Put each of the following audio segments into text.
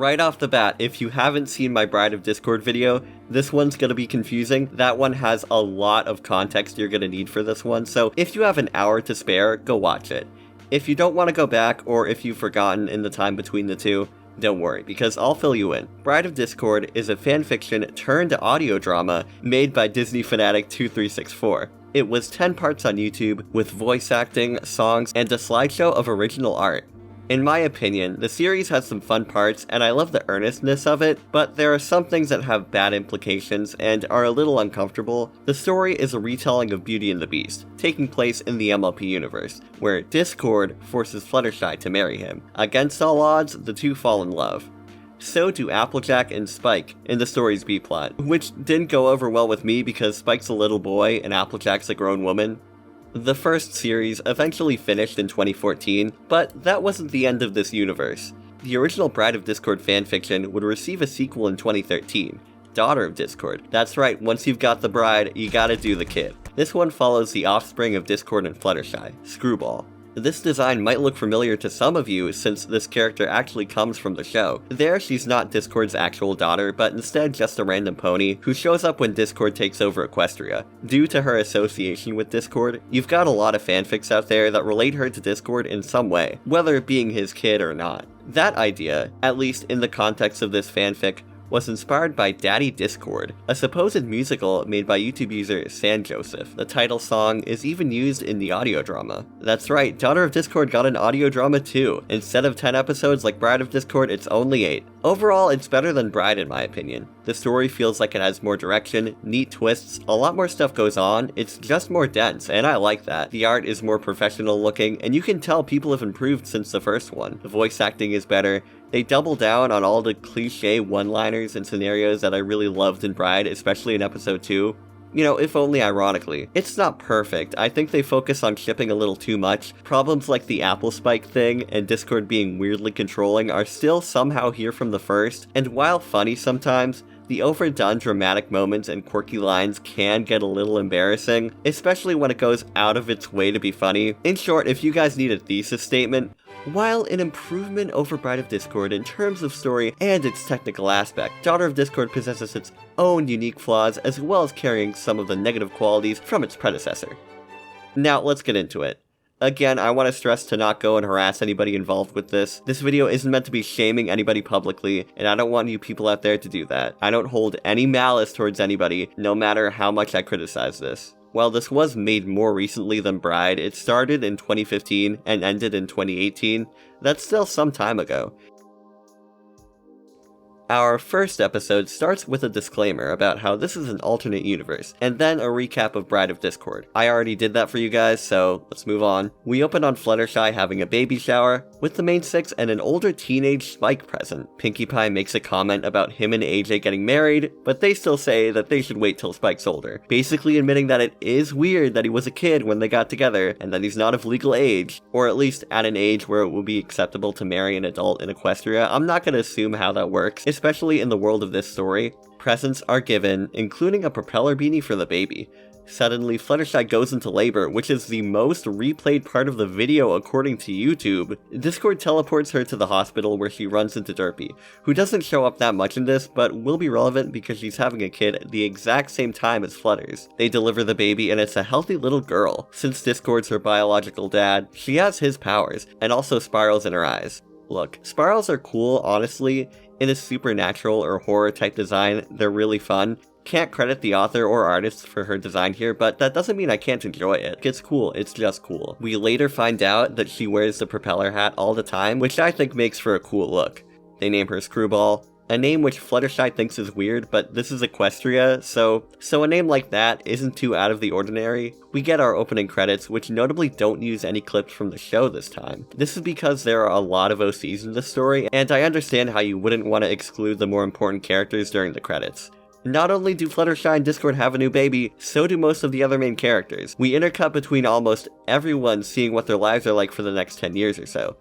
Right off the bat, if you haven't seen my Bride of Discord video, this one's gonna be confusing. That one has a lot of context you're gonna need for this one, so if you have an hour to spare, go watch it. If you don't want to go back, or if you've forgotten in the time between the two, don't worry, because I'll fill you in. Bride of Discord is a fanfiction turned audio drama made by Disney fanatic 2364. It was 10 parts on YouTube, with voice acting, songs, and a slideshow of original art. In my opinion, the series has some fun parts, and I love the earnestness of it, but there are some things that have bad implications and are a little uncomfortable. The story is a retelling of Beauty and the Beast, taking place in the MLP universe, where Discord forces Fluttershy to marry him. Against all odds, the two fall in love. So do Applejack and Spike in the story's B-plot, which didn't go over well with me because Spike's a little boy and Applejack's a grown woman. The first series eventually finished in 2014, but that wasn't the end of this universe. The original Bride of Discord fanfiction would receive a sequel in 2013, Daughter of Discord. That's right, once you've got the bride, you gotta do the kid. This one follows the offspring of Discord and Fluttershy, Screwball. This design might look familiar to some of you since this character actually comes from the show. There, she's not Discord's actual daughter, but instead just a random pony who shows up when Discord takes over Equestria. Due to her association with Discord, you've got a lot of fanfics out there that relate her to Discord in some way, whether it being his kid or not. That idea, at least in the context of this fanfic, was inspired by Daddy Discord, a supposed musical made by YouTube user San Joseph. The title song is even used in the audio drama. That's right, Daughter of Discord got an audio drama too. Instead of 10 episodes like Bride of Discord, it's only 8. Overall, it's better than Bride in my opinion. The story feels like it has more direction, neat twists, a lot more stuff goes on, it's just more dense, and I like that. The art is more professional looking, and you can tell people have improved since the first one. The voice acting is better. They double down on all the cliche one-liners and scenarios that I really loved in Bride, especially in episode 2. You know, if only ironically. It's not perfect. I think they focus on shipping a little too much. Problems like the Apple Spike thing and Discord being weirdly controlling are still somehow here from the first, and while funny sometimes, the overdone dramatic moments and quirky lines can get a little embarrassing, especially when it goes out of its way to be funny. In short, if you guys need a thesis statement, while an improvement over Bride of Discord in terms of story and its technical aspect, Daughter of Discord possesses its own unique flaws as well as carrying some of the negative qualities from its predecessor. Now let's get into it. Again, I want to stress to not go and harass anybody involved with this. This video isn't meant to be shaming anybody publicly, and I don't want you people out there to do that. I don't hold any malice towards anybody, no matter how much I criticize this. While this was made more recently than Bride, it started in 2015 and ended in 2018. That's still some time ago. Our first episode starts with a disclaimer about how this is an alternate universe, and then a recap of Bride of Discord. I already did that for you guys, so let's move on. We open on Fluttershy having a baby shower, with the main 6 and an older teenage Spike present. Pinkie Pie makes a comment about him and AJ getting married, but they still say that they should wait till Spike's older, basically admitting that it is weird that he was a kid when they got together, and that he's not of legal age, or at least at an age where it will be acceptable to marry an adult in Equestria. I'm not gonna assume how that works, especially in the world of this story. Presents are given, including a propeller beanie for the baby. Suddenly, Fluttershy goes into labor, which is the most replayed part of the video according to YouTube. Discord teleports her to the hospital where she runs into Derpy, who doesn't show up that much in this, but will be relevant because she's having a kid at the exact same time as Flutters. They deliver the baby and it's a healthy little girl. Since Discord's her biological dad, she has his powers, and also spirals in her eyes. Look, spirals are cool, honestly. In a supernatural or horror type design, they're really fun. Can't credit the author or artist for her design here, but that doesn't mean I can't enjoy it. It's cool, it's just cool. We later find out that she wears the propeller hat all the time, which I think makes for a cool look. They name her Screwball, a name which Fluttershy thinks is weird, but this is Equestria, so a name like that isn't too out of the ordinary. We get our opening credits, which notably don't use any clips from the show this time. This is because there are a lot of OCs in this story, and I understand how you wouldn't want to exclude the more important characters during the credits. Not only do Fluttershy and Discord have a new baby, so do most of the other main characters. We intercut between almost everyone seeing what their lives are like for the next 10 years or so.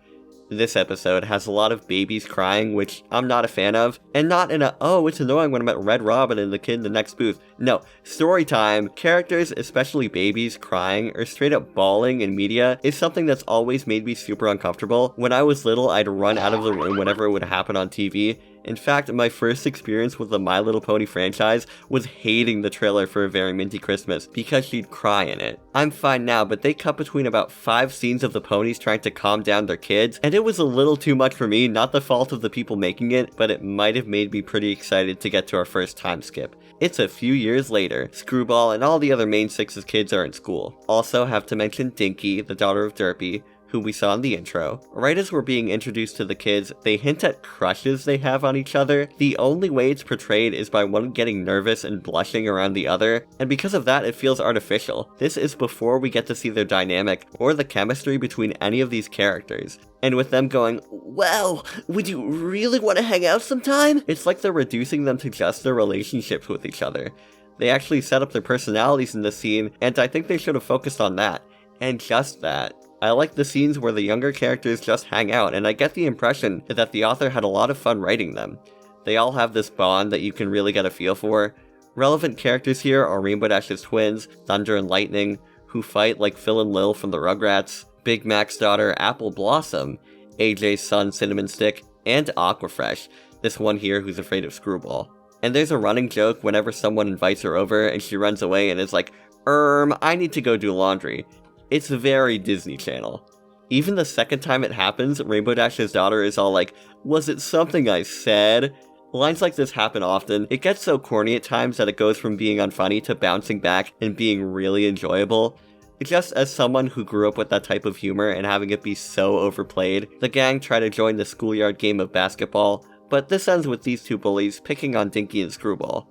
This episode has a lot of babies crying, which I'm not a fan of, and not in a, oh, it's annoying when I'm at Red Robin and the kid in the next booth. No, story time, characters, especially babies, crying or straight up bawling in media is something that's always made me super uncomfortable. When I was little, I'd run out of the room whenever it would happen on TV, In fact, my first experience with the My Little Pony franchise was hating the trailer for A Very Minty Christmas because she'd cry in it. I'm fine now, but they cut between about 5 scenes of the ponies trying to calm down their kids, and it was a little too much for me, not the fault of the people making it, but it might have made me pretty excited to get to our first time skip. It's a few years later. Screwball and all the other main 6's kids are in school. Also have to mention Dinky, the daughter of Derpy, who we saw in the intro. Right as we're being introduced to the kids, they hint at crushes they have on each other. The only way it's portrayed is by one getting nervous and blushing around the other, and because of that it feels artificial. This is before we get to see their dynamic or the chemistry between any of these characters. And with them going, "Wow, would you really want to hang out sometime?" It's like they're reducing them to just their relationships with each other. They actually set up their personalities in this scene, and I think they should have focused on that. And just that. I like the scenes where the younger characters just hang out, and I get the impression that the author had a lot of fun writing them. They all have this bond that you can really get a feel for. Relevant characters here are Rainbow Dash's twins, Thunder and Lightning, who fight like Phil and Lil from the Rugrats, Big Mac's daughter, Apple Blossom, AJ's son, Cinnamon Stick, and Aquafresh, this one here who's afraid of Screwball. And there's a running joke whenever someone invites her over and she runs away and is like, I need to go do laundry." It's very Disney Channel. Even the second time it happens, Rainbow Dash's daughter is all like, "Was it something I said?" Lines like this happen often. It gets so corny at times that it goes from being unfunny to bouncing back and being really enjoyable. Just as someone who grew up with that type of humor and having it be so overplayed, the gang try to join the schoolyard game of basketball, but this ends with these two bullies picking on Dinky and Screwball.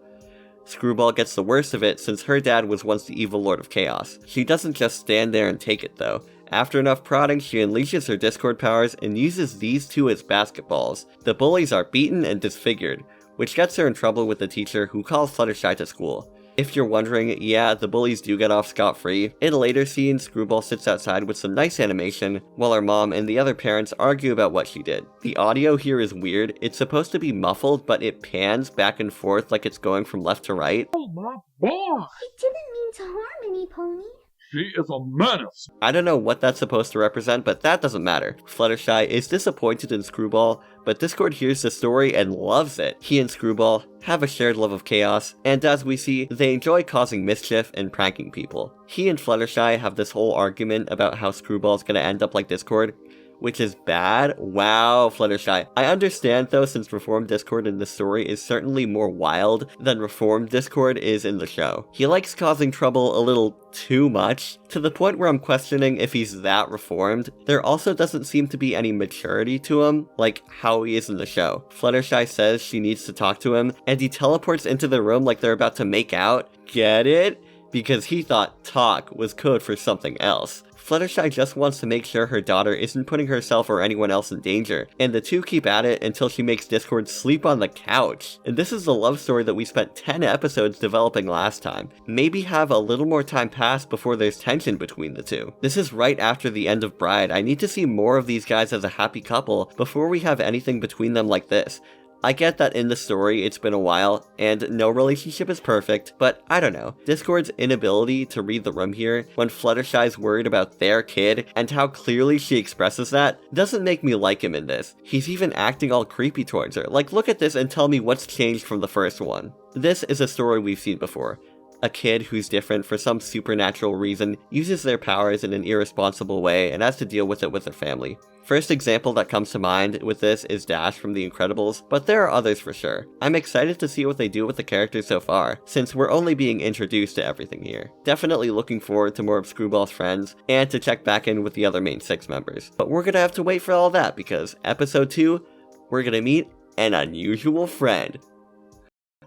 Screwball gets the worst of it since her dad was once the evil Lord of Chaos. She doesn't just stand there and take it though. After enough prodding, she unleashes her Discord powers and uses these two as basketballs. The bullies are beaten and disfigured, which gets her in trouble with the teacher who calls Fluttershy to school. If you're wondering, yeah, the bullies do get off scot-free. In a later scene, Screwball sits outside with some nice animation, while her mom and the other parents argue about what she did. The audio here is weird. It's supposed to be muffled, but it pans back and forth like it's going from left to right. Oh my boy! He didn't mean to harm any pony. She is a menace! I don't know what that's supposed to represent, but that doesn't matter. Fluttershy is disappointed in Screwball, but Discord hears the story and loves it. He and Screwball have a shared love of chaos, and as we see, they enjoy causing mischief and pranking people. He and Fluttershy have this whole argument about how Screwball's gonna end up like Discord, which is bad. Wow, Fluttershy. I understand though, since Reformed Discord in this story is certainly more wild than Reformed Discord is in the show. He likes causing trouble a little too much, to the point where I'm questioning if he's that reformed. There also doesn't seem to be any maturity to him, like how he is in the show. Fluttershy says she needs to talk to him, and he teleports into the room like they're about to make out. Get it? Because he thought talk was code for something else. Fluttershy just wants to make sure her daughter isn't putting herself or anyone else in danger, and the two keep at it until she makes Discord sleep on the couch. And this is the love story that we spent 10 episodes developing last time. Maybe have a little more time pass before there's tension between the two. This is right after the end of Bride. I need to see more of these guys as a happy couple before we have anything between them like this. I get that in the story it's been a while, and no relationship is perfect, but I don't know. Discord's inability to read the room here, when Fluttershy's worried about their kid, and how clearly she expresses that, doesn't make me like him in this. He's even acting all creepy towards her. Like, look at this and tell me what's changed from the first one. This is a story we've seen before. A kid who's different for some supernatural reason uses their powers in an irresponsible way and has to deal with it with their family. First example that comes to mind with this is Dash from The Incredibles, but there are others for sure. I'm excited to see what they do with the characters so far, since we're only being introduced to everything here. Definitely looking forward to more of Screwball's friends, and to check back in with the other main 6 members. But we're gonna have to wait for all that, because episode 2, we're gonna meet an unusual friend.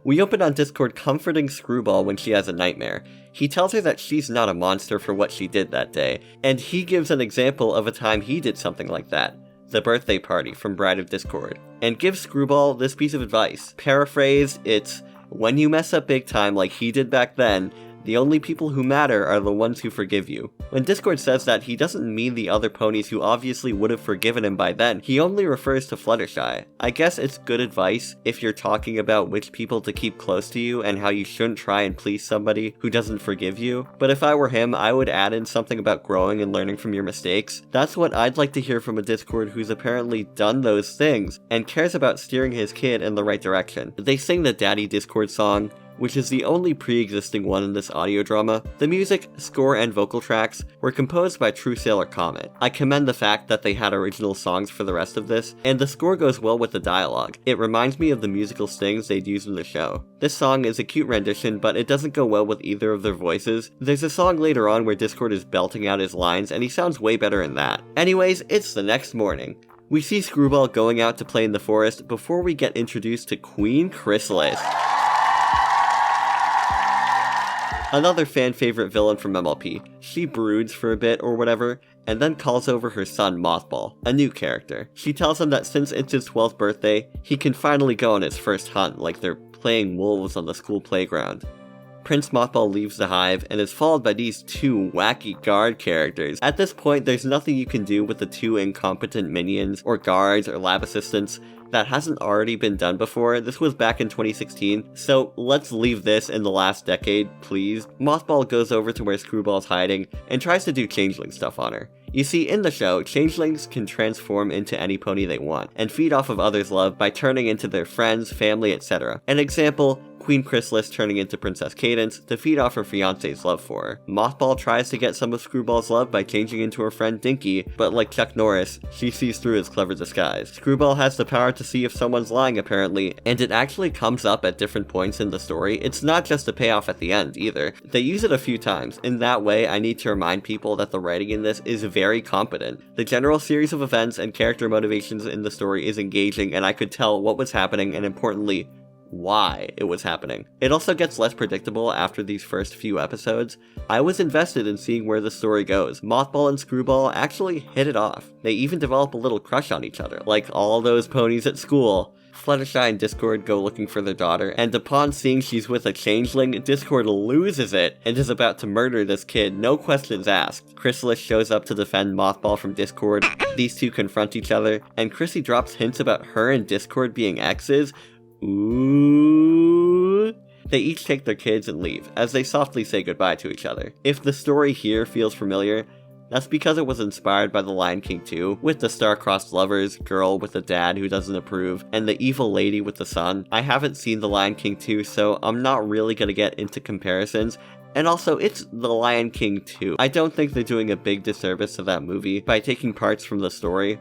We open on Discord comforting Screwball when she has a nightmare. He tells her that she's not a monster for what she did that day, and he gives an example of a time he did something like that. The birthday party from Bride of Discord. And gives Screwball this piece of advice. Paraphrased, it's, when you mess up big time like he did back then, The only people who matter are the ones who forgive you. When Discord says that, he doesn't mean the other ponies who obviously would have forgiven him by then. He only refers to Fluttershy. I guess it's good advice if you're talking about which people to keep close to you and how you shouldn't try and please somebody who doesn't forgive you. But if I were him, I would add in something about growing and learning from your mistakes. That's what I'd like to hear from a Discord who's apparently done those things and cares about steering his kid in the right direction. They sing the Daddy Discord song, which is the only pre-existing one in this audio drama. The music, score, and vocal tracks were composed by True Sailor Comet. I commend the fact that they had original songs for the rest of this, and the score goes well with the dialogue. It reminds me of the musical stings they'd use in the show. This song is a cute rendition, but it doesn't go well with either of their voices. There's a song later on where Discord is belting out his lines, and he sounds way better in that. Anyways, it's the next morning. We see Screwball going out to play in the forest before we get introduced to Queen Chrysalis. Another fan favorite villain from MLP. She broods for a bit or whatever, and then calls over her son Mothball, a new character. She tells him that since it's his 12th birthday, he can finally go on his first hunt like they're playing wolves on the school playground. Prince Mothball leaves the hive and is followed by these two wacky guard characters. At this point, there's nothing you can do with the two incompetent minions or guards or lab assistants that hasn't already been done before. This was back in 2016, so let's leave this in the last decade, please. Mothball goes over to where Screwball's hiding and tries to do changeling stuff on her. You see, in the show, changelings can transform into any pony they want, and feed off of others' love by turning into their friends, family, etc. An example, Queen Chrysalis turning into Princess Cadence to feed off her fiance's love for her. Mothball tries to get some of Screwball's love by changing into her friend Dinky, but like Chuck Norris, she sees through his clever disguise. Screwball has the power to see if someone's lying apparently, and it actually comes up at different points in the story. It's not just a payoff at the end either. They use it a few times. In that way, I need to remind people that the writing in this is very competent. The general series of events and character motivations in the story is engaging, and I could tell what was happening and importantly, why it was happening. It also gets less predictable after these first few episodes. I was invested in seeing where the story goes. Mothball and Screwball actually hit it off. They even develop a little crush on each other, like all those ponies at school. Fluttershy and Discord go looking for their daughter, and upon seeing she's with a changeling, Discord loses it and is about to murder this kid, no questions asked. Chrysalis shows up to defend Mothball from Discord. These two confront each other, and Chrissy drops hints about her and Discord being exes. Ooh. They each take their kids and leave, as they softly say goodbye to each other. If the story here feels familiar, that's because it was inspired by The Lion King 2, with the star-crossed lovers, girl with a dad who doesn't approve, and the evil lady with the son. I haven't seen The Lion King 2, so I'm not really gonna get into comparisons. And also, it's The Lion King 2. I don't think they're doing a big disservice to that movie by taking parts from the story.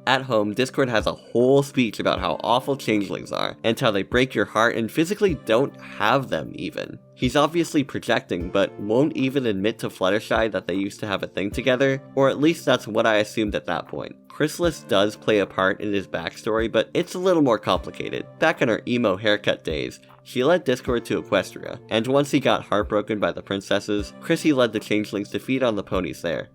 At home, Discord has a whole speech about how awful changelings are, and how they break your heart and physically don't have them even. He's obviously projecting, but won't even admit to Fluttershy that they used to have a thing together, or at least that's what I assumed at that point. Chrysalis does play a part in his backstory, but it's a little more complicated. Back in her emo haircut days, she led Discord to Equestria, and once he got heartbroken by the princesses, Chrissy led the changelings to feed on the ponies there.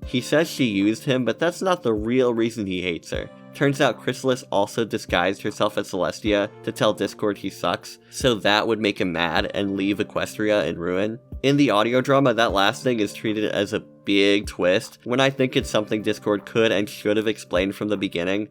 He says she used him, but that's not the real reason he hates her. Turns out Chrysalis also disguised herself as Celestia to tell Discord he sucks, so that would make him mad and leave Equestria in ruin. In the audio drama, that last thing is treated as a big twist, when I think it's something Discord could and should have explained from the beginning.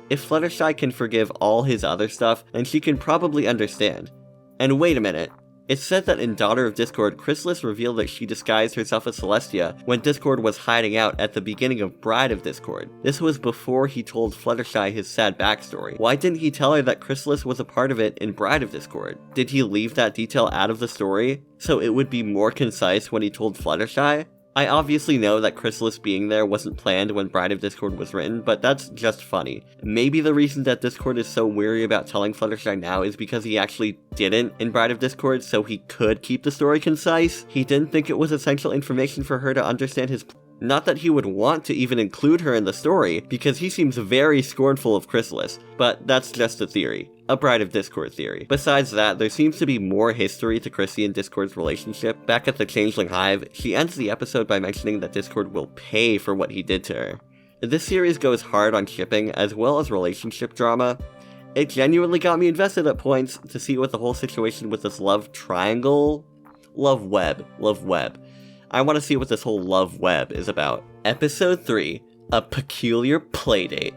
If Fluttershy can forgive all his other stuff, then she can probably understand. And wait a minute. It's said that in Daughter of Discord, Chrysalis revealed that she disguised herself as Celestia when Discord was hiding out at the beginning of Bride of Discord. This was before he told Fluttershy his sad backstory. Why didn't he tell her that Chrysalis was a part of it in Bride of Discord? Did he leave that detail out of the story so it would be more concise when he told Fluttershy? I obviously know that Chrysalis being there wasn't planned when Bride of Discord was written, but that's just funny. Maybe the reason that Discord is so weary about telling Fluttershy now is because he actually didn't in Bride of Discord, so he could keep the story concise. He didn't think it was essential information for her to understand his Not that he would want to even include her in the story, because he seems very scornful of Chrysalis, but that's just a theory. A Bride of Discord theory. Besides that, there seems to be more history to Chrissy and Discord's relationship. Back at the Changeling Hive, she ends the episode by mentioning that Discord will pay for what he did to her. This series goes hard on shipping as well as relationship drama. It genuinely got me invested at points to see what the whole situation with this love triangle Love web, love web. I want to see what this whole love web is about. Episode 3, A Peculiar Playdate.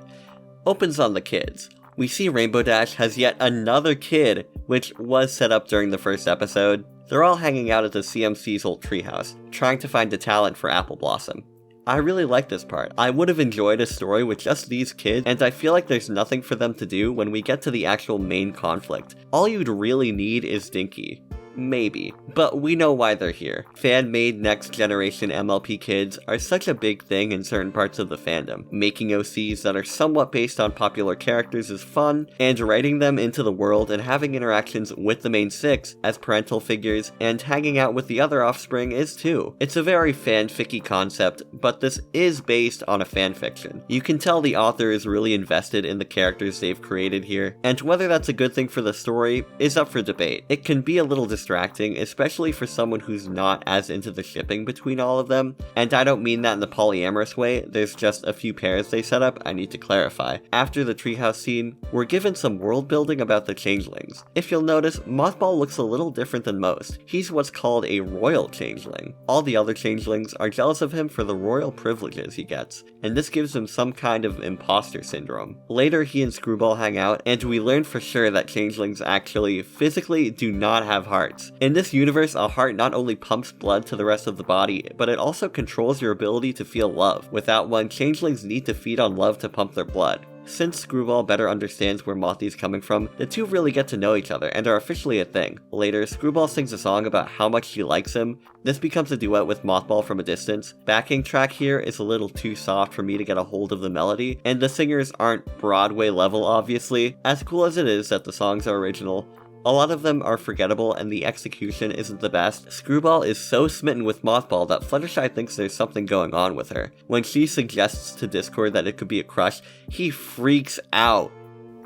Opens on the kids. We see Rainbow Dash has yet another kid, which was set up during the first episode. They're all hanging out at the CMC's old treehouse, trying to find a talent for Apple Blossom. I really like this part. I would have enjoyed a story with just these kids, and I feel like there's nothing for them to do when we get to the actual main conflict. All you'd really need is Dinky. Maybe. But we know why they're here. Fan-made next-generation MLP kids are such a big thing in certain parts of the fandom. Making OCs that are somewhat based on popular characters is fun, and writing them into the world and having interactions with the main 6 as parental figures and hanging out with the other offspring is too. It's a very fanficky concept, but this is based on a fanfiction. You can tell the author is really invested in the characters they've created here, and whether that's a good thing for the story is up for debate. It can be a little distracting, especially for someone who's not as into the shipping between all of them. And I don't mean that in the polyamorous way, there's just a few pairs they set up I need to clarify. After the treehouse scene, we're given some world building about the changelings. If you'll notice, Mothball looks a little different than most. He's what's called a royal changeling. All the other changelings are jealous of him for the royal privileges he gets, and this gives him some kind of imposter syndrome. Later, he and Screwball hang out, and we learn for sure that changelings actually physically do not have hearts. In this universe, a heart not only pumps blood to the rest of the body, but it also controls your ability to feel love. Without one, changelings need to feed on love to pump their blood. Since Screwball better understands where Mothy's coming from, the two really get to know each other and are officially a thing. Later, Screwball sings a song about how much she likes him. This becomes a duet with Mothball from a distance. Backing track here is a little too soft for me to get a hold of the melody, and the singers aren't Broadway level obviously. As cool as it is that the songs are original, a lot of them are forgettable and the execution isn't the best. Screwball is so smitten with Mothball that Fluttershy thinks there's something going on with her. When she suggests to Discord that it could be a crush, he freaks out.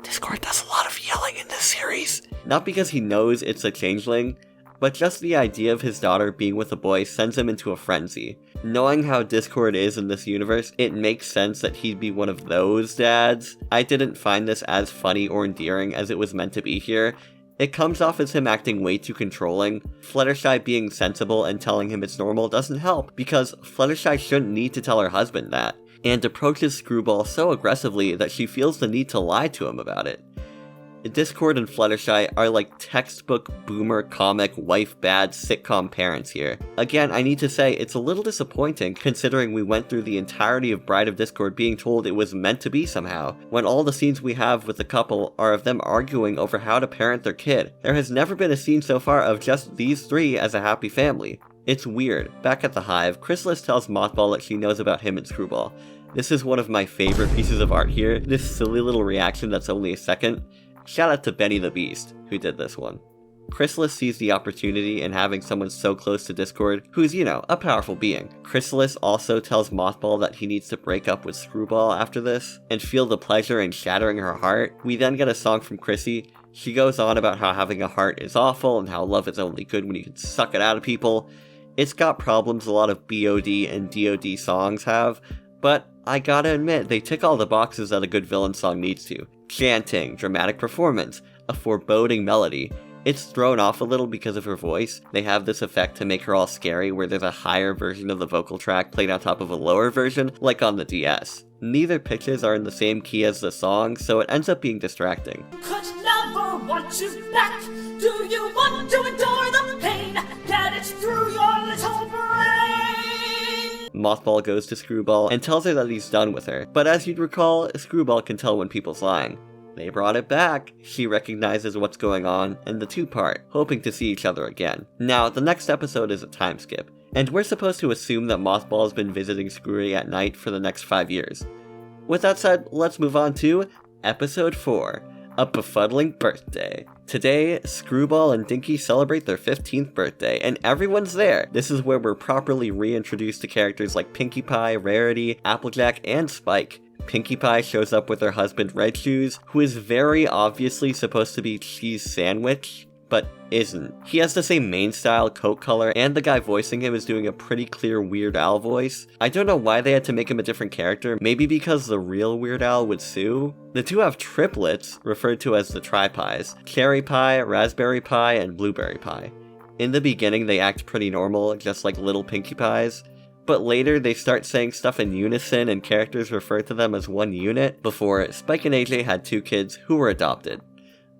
Discord does a lot of yelling in this series. Not because he knows it's a changeling, but just the idea of his daughter being with a boy sends him into a frenzy. Knowing how Discord is in this universe, it makes sense that he'd be one of those dads. I didn't find this as funny or endearing as it was meant to be here. It comes off as him acting way too controlling. Fluttershy being sensible and telling him it's normal doesn't help, because Fluttershy shouldn't need to tell her husband that, and approaches Screwball so aggressively that she feels the need to lie to him about it. Discord and Fluttershy are like textbook boomer comic wife bad sitcom parents here. Again, I need to say it's a little disappointing considering we went through the entirety of Bride of Discord being told it was meant to be somehow, when all the scenes we have with the couple are of them arguing over how to parent their kid. There has never been a scene so far of just these three as a happy family. It's weird. Back at the Hive, Chrysalis tells Mothball that she knows about him and Screwball. This is one of my favorite pieces of art here, this silly little reaction that's only a second. Shout out to Benny the Beast, who did this one. Chrysalis sees the opportunity in having someone so close to Discord, who's, a powerful being. Chrysalis also tells Mothball that he needs to break up with Screwball after this, and feel the pleasure in shattering her heart. We then get a song from Chrissy. She goes on about how having a heart is awful, and how love is only good when you can suck it out of people. It's got problems a lot of BOD and DOD songs have, but I gotta admit, they tick all the boxes that a good villain song needs to. Chanting, dramatic performance, a foreboding melody. It's thrown off a little because of her voice. They have this effect to make her all scary where there's a higher version of the vocal track played on top of a lower version, like on the DS. Neither pitches are in the same key as the song, so it ends up being distracting. Could never want you back. Do you want to endure the pain? Get it through your little brain. Mothball goes to Screwball and tells her that he's done with her, but as you'd recall, Screwball can tell when people's lying. They brought it back. She recognizes what's going on, and the two part, hoping to see each other again. Now, the next episode is a time skip, and we're supposed to assume that Mothball has been visiting Screwy at night for the next 5 years. With that said, let's move on to Episode 4, A Befuddling Birthday. Today, Screwball and Dinky celebrate their 15th birthday, and everyone's there. This is where we're properly reintroduced to characters like Pinkie Pie, Rarity, Applejack, and Spike. Pinkie Pie shows up with her husband Red Shoes, who is very obviously supposed to be Cheese Sandwich, but isn't. He has the same main style coat color, and the guy voicing him is doing a pretty clear Weird Al voice. I don't know why they had to make him a different character, maybe because the real Weird Al would sue? The two have triplets, referred to as the Tri-Pies, Cherry Pie, Raspberry Pie, and Blueberry Pie. In the beginning, they act pretty normal, just like little Pinkie Pies. But later, they start saying stuff in unison and characters refer to them as one unit, before Spike and AJ had 2 kids who were adopted.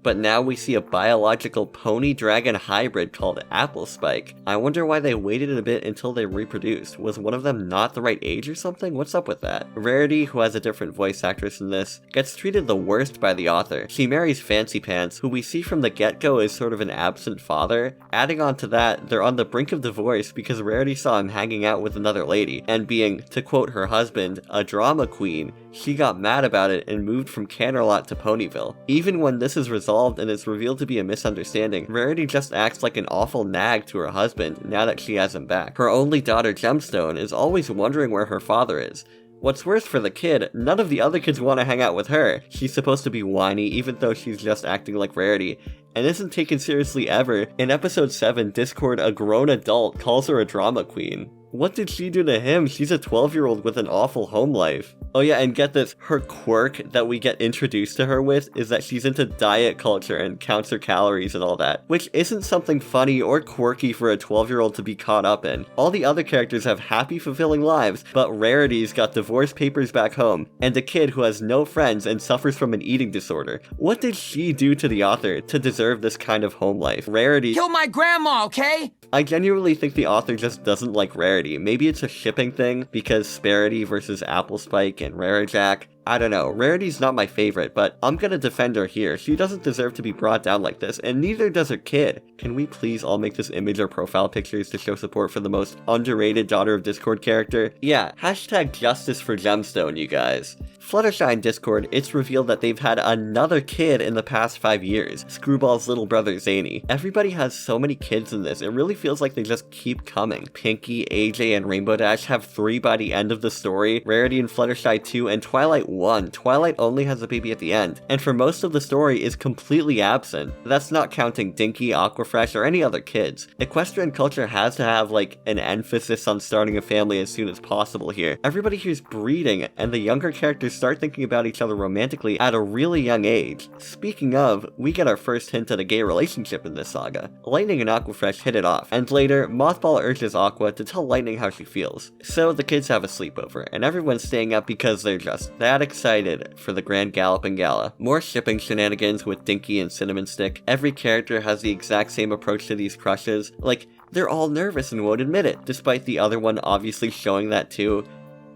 But now we see a biological pony-dragon hybrid called Apple Spike. I wonder why they waited a bit until they reproduced. Was one of them not the right age or something? What's up with that? Rarity, who has a different voice actress in this, gets treated the worst by the author. She marries Fancy Pants, who we see from the get-go is sort of an absent father. Adding on to that, they're on the brink of divorce because Rarity saw him hanging out with another lady, and being, to quote her husband, a drama queen, she got mad about it and moved from Canterlot to Ponyville. Even when this is resolved and is revealed to be a misunderstanding, Rarity just acts like an awful nag to her husband now that she has him back. Her only daughter, Gemstone, is always wondering where her father is. What's worse for the kid, none of the other kids want to hang out with her. She's supposed to be whiny even though she's just acting like Rarity, and isn't taken seriously ever. In episode 7, Discord, a grown adult, calls her a drama queen. What did she do to him? She's a 12-year-old with an awful home life. Oh yeah, and get this, her quirk that we get introduced to her with is that she's into diet culture and counts her calories and all that, which isn't something funny or quirky for a 12-year-old to be caught up in. All the other characters have happy, fulfilling lives, but Rarity's got divorce papers back home, and a kid who has no friends and suffers from an eating disorder. What did she do to the author to deserve this kind of home life? Rarity— Kill my grandma, okay? I genuinely think the author just doesn't like Rarity. Maybe it's a shipping thing, because Sparity versus Apple Spike and Rarajack. I don't know, Rarity's not my favorite, but I'm gonna defend her here. She doesn't deserve to be brought down like this, and neither does her kid. Can we please all make this image our profile pictures to show support for the most underrated Daughter of Discord character? Yeah, hashtag justice for Gemstone, you guys. Fluttershy in Discord, it's revealed that they've had another kid in the past 5 years, Screwball's little brother Zany. Everybody has so many kids in this, it really feels like they just keep coming. Pinkie, AJ, and Rainbow Dash have 3 by the end of the story, Rarity and Fluttershy 2, and Twilight 1. Twilight only has a baby at the end, and for most of the story is completely absent. That's not counting Dinky, Aquafresh, or any other kids. Equestrian culture has to have like an emphasis on starting a family as soon as possible here. Everybody here's breeding, and the younger characters start thinking about each other romantically at a really young age. Speaking of, we get our first hint at a gay relationship in this saga. Lightning and Aquafresh hit it off, and later, Mothball urges Aqua to tell Lightning how she feels. So the kids have a sleepover, and everyone's staying up because they're just that excited for the Grand Galloping Gala. More shipping shenanigans with Dinky and Cinnamon Stick. Every character has the exact same approach to these crushes. Like, they're all nervous and won't admit it, despite the other one obviously showing that too.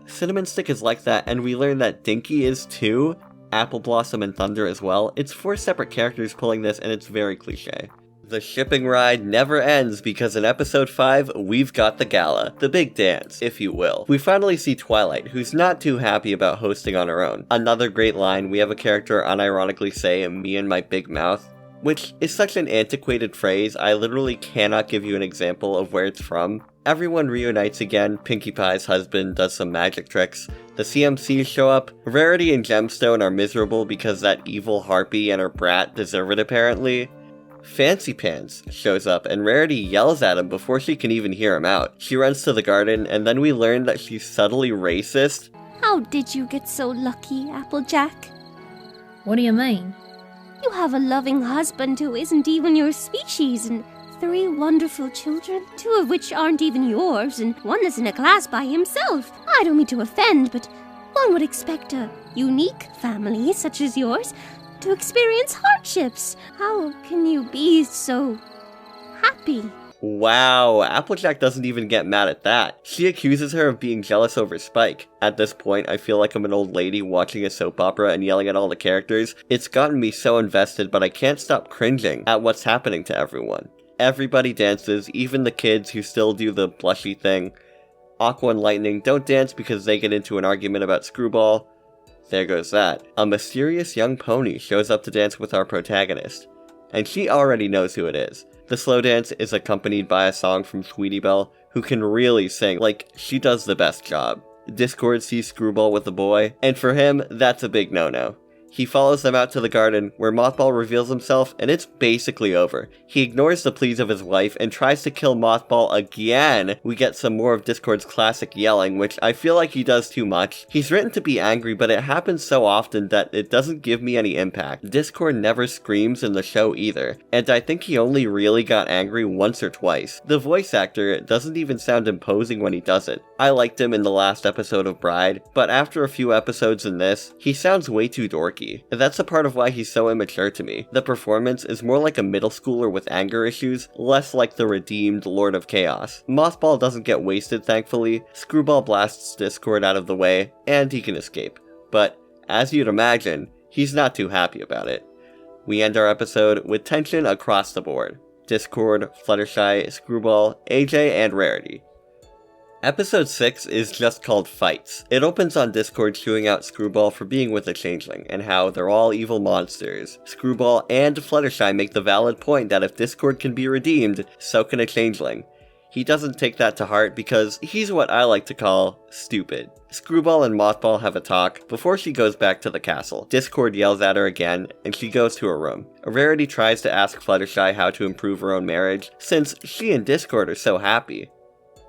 Cinnamon Stick is like that, and we learn that Dinky is too. Apple Blossom and Thunder as well. It's 4 separate characters pulling this, and it's very cliche. The shipping ride never ends because in episode 5, we've got the gala, the big dance, if you will. We finally see Twilight, who's not too happy about hosting on her own. Another great line, we have a character unironically say, "me and my big mouth," which is such an antiquated phrase, I literally cannot give you an example of where it's from. Everyone reunites again, Pinkie Pie's husband does some magic tricks, the CMCs show up, Rarity and Gemstone are miserable because that evil harpy and her brat deserve it apparently. Fancy Pants shows up and Rarity yells at him before she can even hear him out. She runs to the garden and then we learn that she's subtly racist. How did you get so lucky, Applejack? What do you mean? You have a loving husband who isn't even your species, and 3 wonderful children, 2 of which aren't even yours, and 1 is in a class by himself. I don't mean to offend, but one would expect a unique family such as yours to experience hardships. How can you be so happy? Wow, Applejack doesn't even get mad at that. She accuses her of being jealous over Spike. At this point, I feel like I'm an old lady watching a soap opera and yelling at all the characters. It's gotten me so invested, but I can't stop cringing at what's happening to everyone. Everybody dances, even the kids who still do the blushy thing. Aqua and Lightning don't dance because they get into an argument about Screwball. There goes that. A mysterious young pony shows up to dance with our protagonist, and she already knows who it is. The slow dance is accompanied by a song from Sweetie Belle, who can really sing, like, she does the best job. Discord sees Screwball with the boy, and for him, that's a big no-no. He follows them out to the garden, where Mothball reveals himself, and it's basically over. He ignores the pleas of his wife and tries to kill Mothball again. We get some more of Discord's classic yelling, which I feel like he does too much. He's written to be angry, but it happens so often that it doesn't give me any impact. Discord never screams in the show either, and I think he only really got angry once or twice. The voice actor doesn't even sound imposing when he does it. I liked him in the last episode of Bride, but after a few episodes in this, he sounds way too dorky. That's a part of why he's so immature to me. The performance is more like a middle schooler with anger issues, less like the redeemed Lord of Chaos. Mothball doesn't get wasted, thankfully. Screwball blasts Discord out of the way, and he can escape. But, as you'd imagine, he's not too happy about it. We end our episode with tension across the board. Discord, Fluttershy, Screwball, AJ, and Rarity. Episode 6 is just called Fights. It opens on Discord chewing out Screwball for being with a changeling, and how they're all evil monsters. Screwball and Fluttershy make the valid point that if Discord can be redeemed, so can a changeling. He doesn't take that to heart because he's what I like to call stupid. Screwball and Mothball have a talk before she goes back to the castle. Discord yells at her again, and she goes to her room. Rarity tries to ask Fluttershy how to improve her own marriage, since she and Discord are so happy.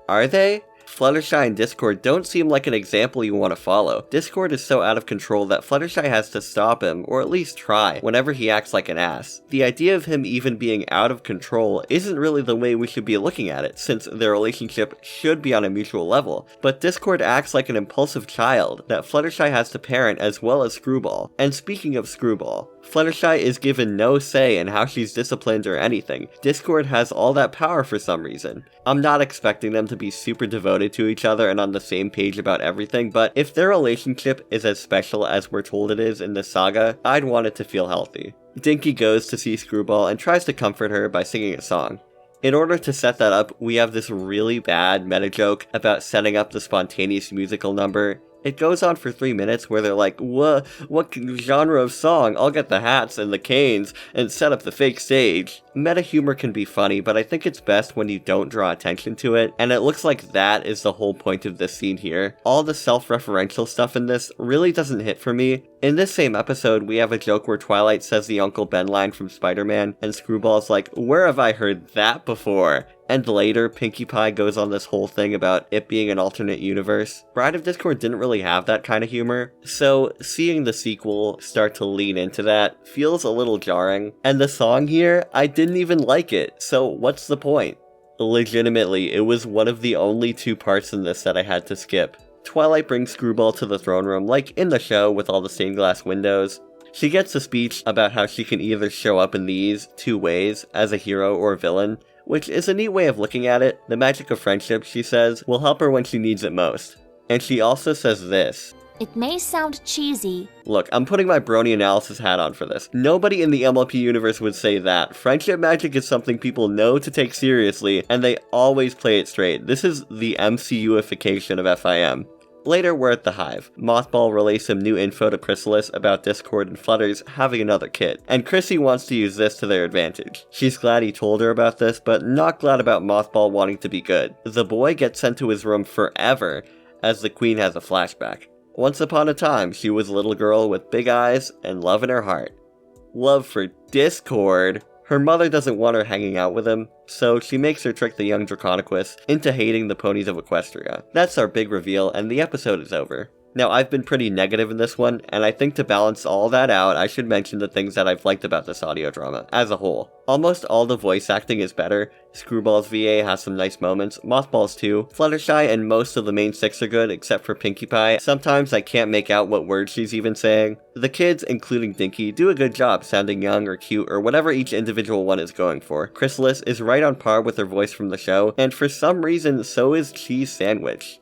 Are they? Fluttershy and Discord don't seem like an example you want to follow. Discord is so out of control that Fluttershy has to stop him, or at least try, whenever he acts like an ass. The idea of him even being out of control isn't really the way we should be looking at it, since their relationship should be on a mutual level. But Discord acts like an impulsive child that Fluttershy has to parent as well as Screwball. And speaking of Screwball, Fluttershy is given no say in how she's disciplined or anything. Discord has all that power for some reason. I'm not expecting them to be super devoted to each other and on the same page about everything, but if their relationship is as special as we're told it is in this saga, I'd want it to feel healthy. Dinky goes to see Screwball and tries to comfort her by singing a song. In order to set that up, we have this really bad meta joke about setting up the spontaneous musical number. It goes on for 3 minutes where they're like, what genre of song? I'll get the hats and the canes and set up the fake stage. Meta humor can be funny, but I think it's best when you don't draw attention to it, and it looks like that is the whole point of this scene here. All the self-referential stuff in this really doesn't hit for me. In this same episode, we have a joke where Twilight says the Uncle Ben line from Spider-Man, and Screwball's like, where have I heard that before? And later, Pinkie Pie goes on this whole thing about it being an alternate universe. Bride of Discord didn't really have that kind of humor, so seeing the sequel start to lean into that feels a little jarring. And the song here, I didn't even like it, so what's the point? Legitimately, it was one of the only 2 parts in this that I had to skip. Twilight brings Screwball to the throne room, like in the show with all the stained glass windows. She gets a speech about how she can either show up in these 2 ways, as a hero or a villain, which is a neat way of looking at it. The magic of friendship, she says, will help her when she needs it most. And she also says this. It may sound cheesy. Look, I'm putting my brony analysis hat on for this. Nobody in the MLP universe would say that. Friendship magic is something people know to take seriously, and they always play it straight. This is the MCU-ification of FIM. Later, we're at the Hive. Mothball relays some new info to Chrysalis about Discord and Flutters having another kid, and Chrissy wants to use this to their advantage. She's glad he told her about this, but not glad about Mothball wanting to be good. The boy gets sent to his room forever, as the Queen has a flashback. Once upon a time, she was a little girl with big eyes and love in her heart. Love for Discord. Her mother doesn't want her hanging out with him, so she makes her trick the young Draconequus into hating the ponies of Equestria. That's our big reveal, and the episode is over. Now, I've been pretty negative in this one, and I think to balance all that out, I should mention the things that I've liked about this audio drama, as a whole. Almost all the voice acting is better. Screwball's VA has some nice moments, Mothball's too. Fluttershy and most of the main 6 are good, except for Pinkie Pie. Sometimes I can't make out what words she's even saying. The kids, including Dinky, do a good job sounding young or cute or whatever each individual one is going for. Chrysalis is right on par with her voice from the show, and for some reason, so is Cheese Sandwich.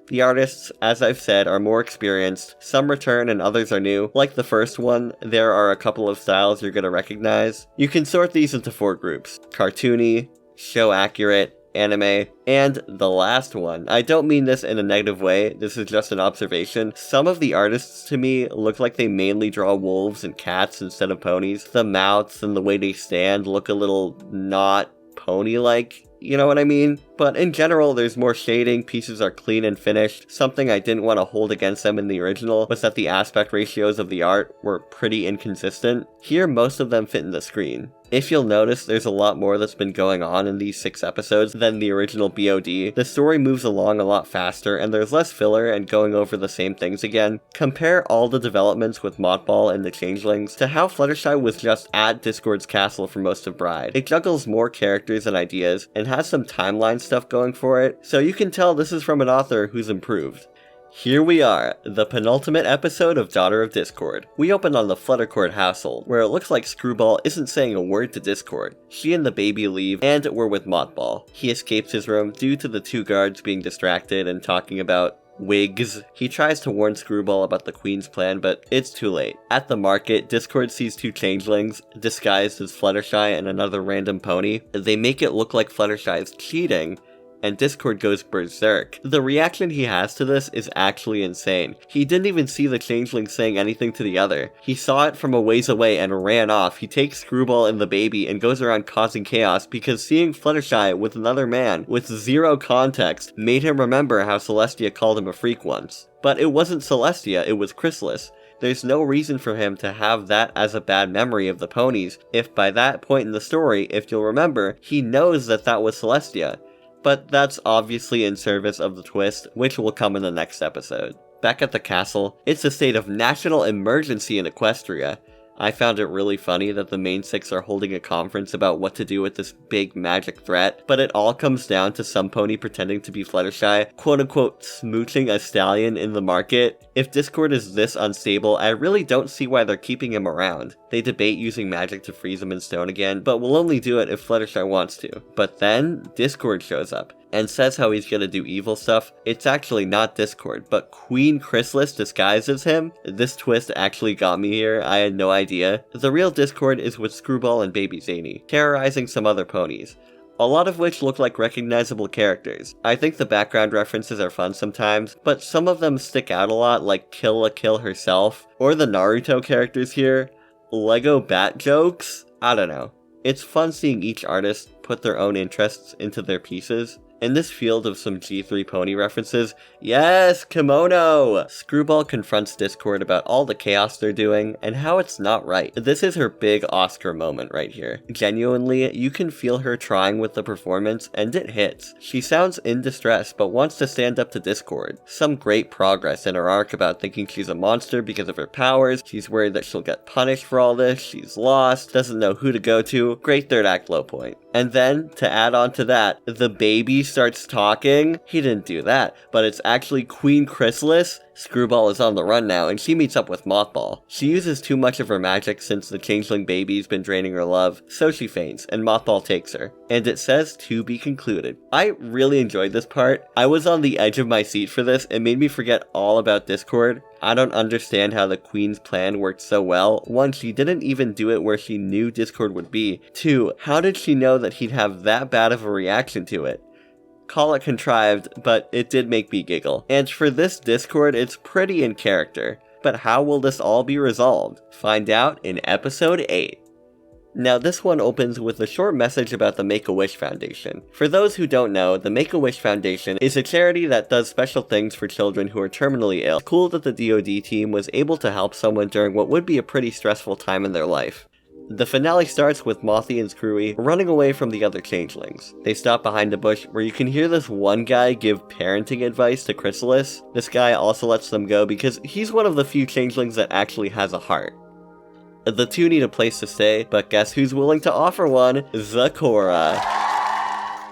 The artists, as I've said, are more experienced. Some return and others are new. Like the first one, there are a couple of styles you're gonna recognize. You can sort these into 4 groups: cartoony, show accurate, anime, and the last one. I don't mean this in a negative way, this is just an observation. Some of the artists to me look like they mainly draw wolves and cats instead of ponies. The mouths and the way they stand look a little not pony-like. You know what I mean? But in general, there's more shading, pieces are clean and finished. Something I didn't want to hold against them in the original was that the aspect ratios of the art were pretty inconsistent. Here, most of them fit in the screen. If you'll notice, there's a lot more that's been going on in these 6 episodes than the original BOD. The story moves along a lot faster, and there's less filler and going over the same things again. Compare all the developments with Mothball and the Changelings to how Fluttershy was just at Discord's castle for most of Bride. It juggles more characters and ideas, and has some timeline stuff going for it, so you can tell this is from an author who's improved. Here we are, the penultimate episode of Daughter of Discord. We open on the Fluttercord household, where it looks like Screwball isn't saying a word to Discord. She and the baby leave, and we're with Mothball. He escapes his room due to the 2 guards being distracted and talking about wigs. He tries to warn Screwball about the Queen's plan, but it's too late. At the market, Discord sees 2 changelings, disguised as Fluttershy and another random pony. They make it look like Fluttershy is cheating, and Discord goes berserk. The reaction he has to this is actually insane. He didn't even see the changeling saying anything to the other. He saw it from a ways away and ran off. He takes Screwball and the baby and goes around causing chaos because seeing Fluttershy with another man with 0 context made him remember how Celestia called him a freak once. But it wasn't Celestia, it was Chrysalis. There's no reason for him to have that as a bad memory of the ponies, if by that point in the story, if you'll remember, he knows that that was Celestia. But that's obviously in service of the twist, which will come in the next episode. Back at the castle, it's a state of national emergency in Equestria. I found it really funny that the main 6 are holding a conference about what to do with this big magic threat, but it all comes down to some pony pretending to be Fluttershy, quote-unquote smooching a stallion in the market. If Discord is this unstable, I really don't see why they're keeping him around. They debate using magic to freeze him in stone again, but will only do it if Fluttershy wants to. But then, Discord shows up and says how he's gonna do evil stuff. It's actually not Discord, but Queen Chrysalis disguises him. This twist actually got me here, I had no idea. The real Discord is with Screwball and Baby Zany, terrorizing some other ponies, a lot of which look like recognizable characters. I think the background references are fun sometimes, but some of them stick out a lot, like Kill la Kill herself, or the Naruto characters here. Lego bat jokes? I don't know. It's fun seeing each artist put their own interests into their pieces. In this field of some G3 pony references, yes, kimono! Screwball confronts Discord about all the chaos they're doing, and how it's not right. This is her big Oscar moment right here. Genuinely, you can feel her trying with the performance, and it hits. She sounds in distress, but wants to stand up to Discord. Some great progress in her arc about thinking she's a monster because of her powers, she's worried that she'll get punished for all this, she's lost, doesn't know who to go to. Great 3rd act low point. And then, to add on to that, the baby starts talking. He didn't do that, but it's actually Queen Chrysalis. Screwball is on the run now, and she meets up with Mothball. She uses too much of her magic since the changeling baby's been draining her love, so she faints, and Mothball takes her. And it says to be concluded. I really enjoyed this part. I was on the edge of my seat for this. It made me forget all about Discord. I don't understand how the Queen's plan worked so well. 1, she didn't even do it where she knew Discord would be. 2, how did she know that he'd have that bad of a reaction to it? Call it contrived, but it did make me giggle. And for this Discord, it's pretty in character. But how will this all be resolved? Find out in episode 8. Now this one opens with a short message about the Make-A-Wish Foundation. For those who don't know, the Make-A-Wish Foundation is a charity that does special things for children who are terminally ill. It's cool that the DoD team was able to help someone during what would be a pretty stressful time in their life. The finale starts with Mothy and Screwy running away from the other changelings. They stop behind a bush where you can hear this one guy give parenting advice to Chrysalis. This guy also lets them go because he's one of the few changelings that actually has a heart. The 2 need a place to stay, but guess who's willing to offer one? Zecora.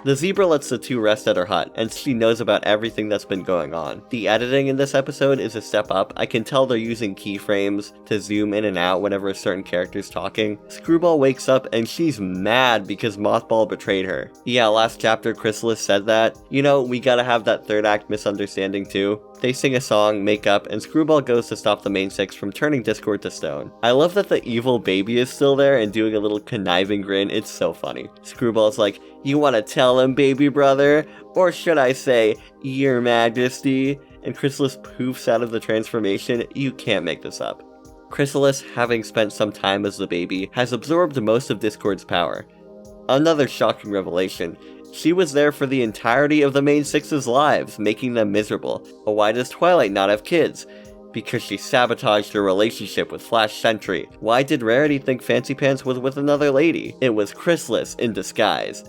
The zebra lets the 2 rest at her hut, and she knows about everything that's been going on. The editing in this episode is a step up. I can tell they're using keyframes to zoom in and out whenever a certain character's talking. Screwball wakes up and she's mad because Mothball betrayed her. Yeah, last chapter Chrysalis said that. You know, we gotta have that 3rd act misunderstanding too. They sing a song, make up, and Screwball goes to stop the main 6 from turning Discord to stone. I love that the evil baby is still there and doing a little conniving grin. It's so funny. Screwball's like, "You wanna tell him, baby brother? Or should I say, your majesty?" And Chrysalis poofs out of the transformation. You can't make this up. Chrysalis, having spent some time as the baby, has absorbed most of Discord's power. Another shocking revelation. She was there for the entirety of the main six's lives, making them miserable. But why does Twilight not have kids? Because she sabotaged her relationship with Flash Sentry. Why did Rarity think Fancy Pants was with another lady? It was Chrysalis in disguise.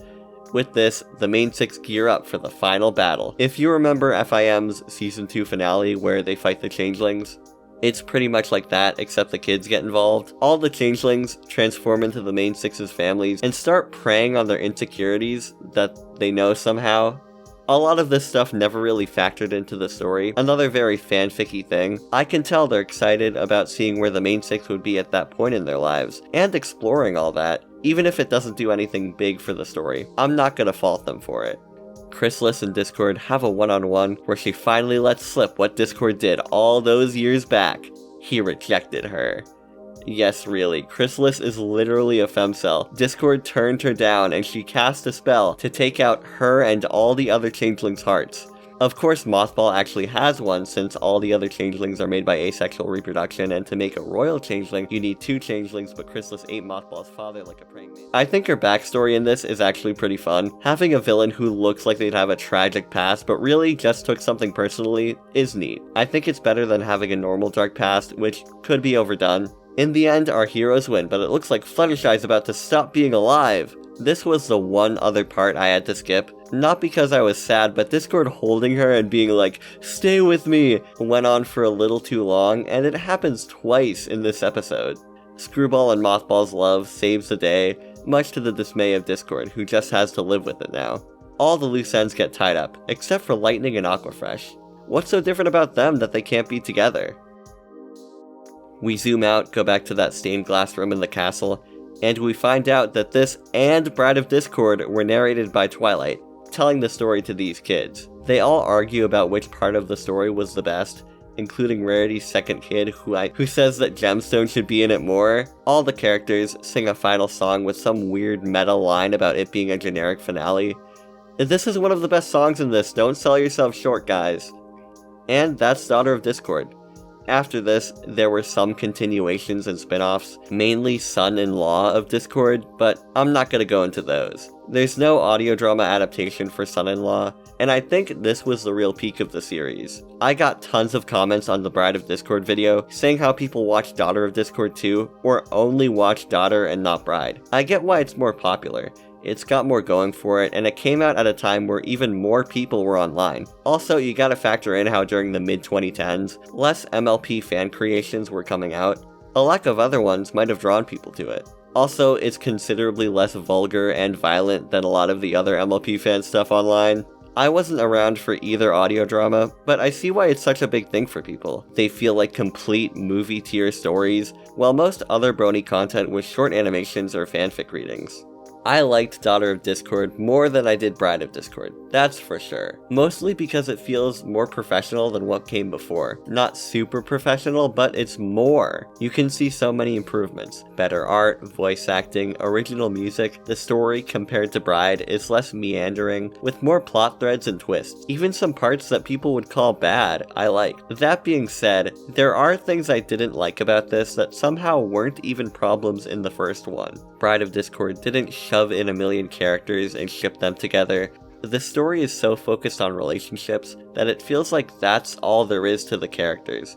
With this, the main six gear up for the final battle. If you remember FIM's Season 2 finale where they fight the Changelings, it's pretty much like that, except the kids get involved. All the Changelings transform into the main six's families and start preying on their insecurities that they know somehow. A lot of this stuff never really factored into the story. Another very fanficky thing. I can tell they're excited about seeing where the main six would be at that point in their lives, and exploring all that, even if it doesn't do anything big for the story. I'm not gonna fault them for it. Chrysalis and Discord have a one-on-one where she finally lets slip what Discord did all those years back. He rejected her. Yes, really, Chrysalis is literally a femcel. Discord turned her down and she cast a spell to take out her and all the other changelings' hearts. Of course, Mothball actually has one since all the other changelings are made by asexual reproduction, and to make a royal changeling, you need 2 changelings, but Chrysalis ate Mothball's father like a praying mantis. I think her backstory in this is actually pretty fun. Having a villain who looks like they'd have a tragic past, but really just took something personally, is neat. I think it's better than having a normal dark past, which could be overdone. In the end, our heroes win, but it looks like Fluttershy's about to stop being alive. This was the one other part I had to skip. Not because I was sad, but Discord holding her and being like, "Stay with me," went on for a little too long, and it happens twice in this episode. Screwball and Mothball's love saves the day, much to the dismay of Discord, who just has to live with it now. All the loose ends get tied up, except for Lightning and Aquafresh. What's so different about them that they can't be together? We zoom out, go back to that stained glass room in the castle, and we find out that this and Bride of Discord were narrated by Twilight, telling the story to these kids. They all argue about which part of the story was the best, including Rarity's second kid, who says that Gemstone should be in it more. All the characters sing a final song with some weird meta line about it being a generic finale. This is one of the best songs in this, don't sell yourself short, guys. And that's Daughter of Discord. After this, there were some continuations and spin-offs, mainly Son-in-Law of Discord, but I'm not gonna go into those. There's no audio drama adaptation for Son-in-Law, and I think this was the real peak of the series. I got tons of comments on the Bride of Discord video, saying how people watch Daughter of Discord too, or only watch Daughter and not Bride. I get why it's more popular. It's got more going for it, and it came out at a time where even more people were online. Also, you gotta factor in how during the mid-2010s, less MLP fan creations were coming out. A lack of other ones might have drawn people to it. Also, it's considerably less vulgar and violent than a lot of the other MLP fan stuff online. I wasn't around for either audio drama, but I see why it's such a big thing for people. They feel like complete movie-tier stories, while most other Brony content was short animations or fanfic readings. I liked Daughter of Discord more than I did Bride of Discord, that's for sure. Mostly because it feels more professional than what came before. Not super professional, but it's more. You can see so many improvements. Better art, voice acting, original music. The story, compared to Bride, is less meandering, with more plot threads and twists. Even some parts that people would call bad, I like. That being said, there are things I didn't like about this that somehow weren't even problems in the first one. Bride of Discord didn't shove in a million characters and ship them together. The story is so focused on relationships that it feels like that's all there is to the characters.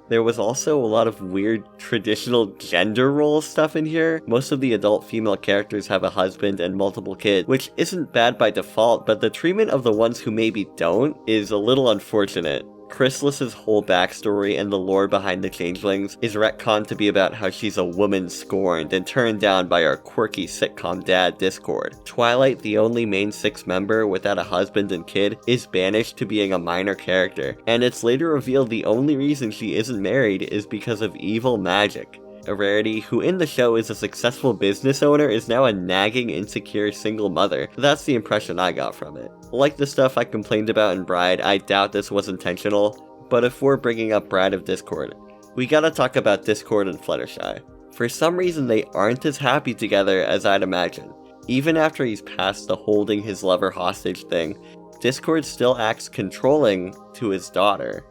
There was also a lot of weird traditional gender role stuff in here. Most of the adult female characters have a husband and multiple kids, which isn't bad by default, but the treatment of the ones who maybe don't is a little unfortunate. Chrysalis's whole backstory and the lore behind the changelings is retconned to be about how she's a woman scorned and turned down by our quirky sitcom dad Discord. Twilight, the only main six member without a husband and kid, is banished to being a minor character, and it's later revealed the only reason she isn't married is because of evil magic. Rarity, who in the show is a successful business owner, is now a nagging, insecure single mother. That's the impression I got from it. Like the stuff I complained about in Bride, I doubt this was intentional, but if we're bringing up Bride of Discord, we gotta talk about Discord and Fluttershy. For some reason they aren't as happy together as I'd imagine. Even after he's past the holding his lover hostage thing, Discord still acts controlling to his daughter.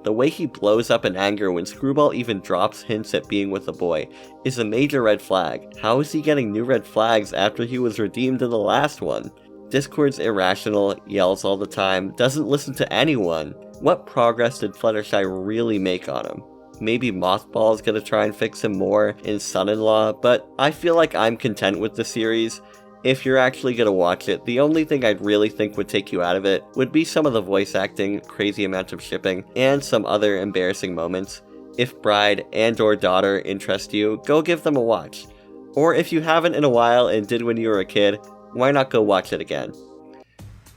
The way he blows up in anger when Screwball even drops hints at being with a boy is a major red flag. How is he getting new red flags after he was redeemed in the last one? Discord's irrational, yells all the time, doesn't listen to anyone. What progress did Fluttershy really make on him? Maybe Mothball's gonna try and fix him more in Son-in-Law, but I feel like I'm content with the series. If you're actually gonna watch it, the only thing I'd really think would take you out of it would be some of the voice acting, crazy amount of shipping, and some other embarrassing moments. If Bride and or Daughter interest you, go give them a watch. Or if you haven't in a while and did when you were a kid, why not go watch it again?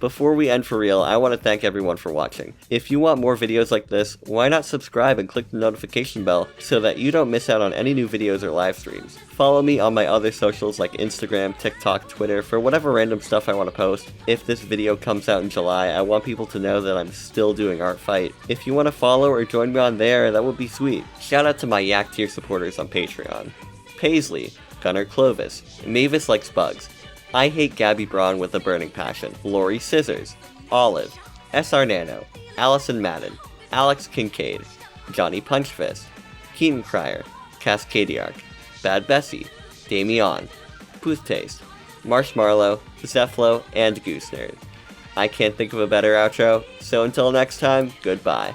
Before we end for real, I want to thank everyone for watching. If you want more videos like this, why not subscribe and click the notification bell so that you don't miss out on any new videos or live streams. Follow me on my other socials like Instagram, TikTok, Twitter for whatever random stuff I want to post. If this video comes out in July, I want people to know that I'm still doing Art Fight. If you want to follow or join me on there, that would be sweet. Shout out to my Yak Tier supporters on Patreon. Paisley, Gunnar Clovis, Mavis Likes Bugs, I Hate Gabby Braun with a Burning Passion, Lori Scissors, Olive, SR Nano, Allison Madden, Alex Kincaid, Johnny Punchfist, Keaton Cryer, Cascadiarch, Bad Bessie, Damian, Booth Taste, Marshmallow, Zeflo, and Goose Nerd. I can't think of a better outro, so until next time, goodbye.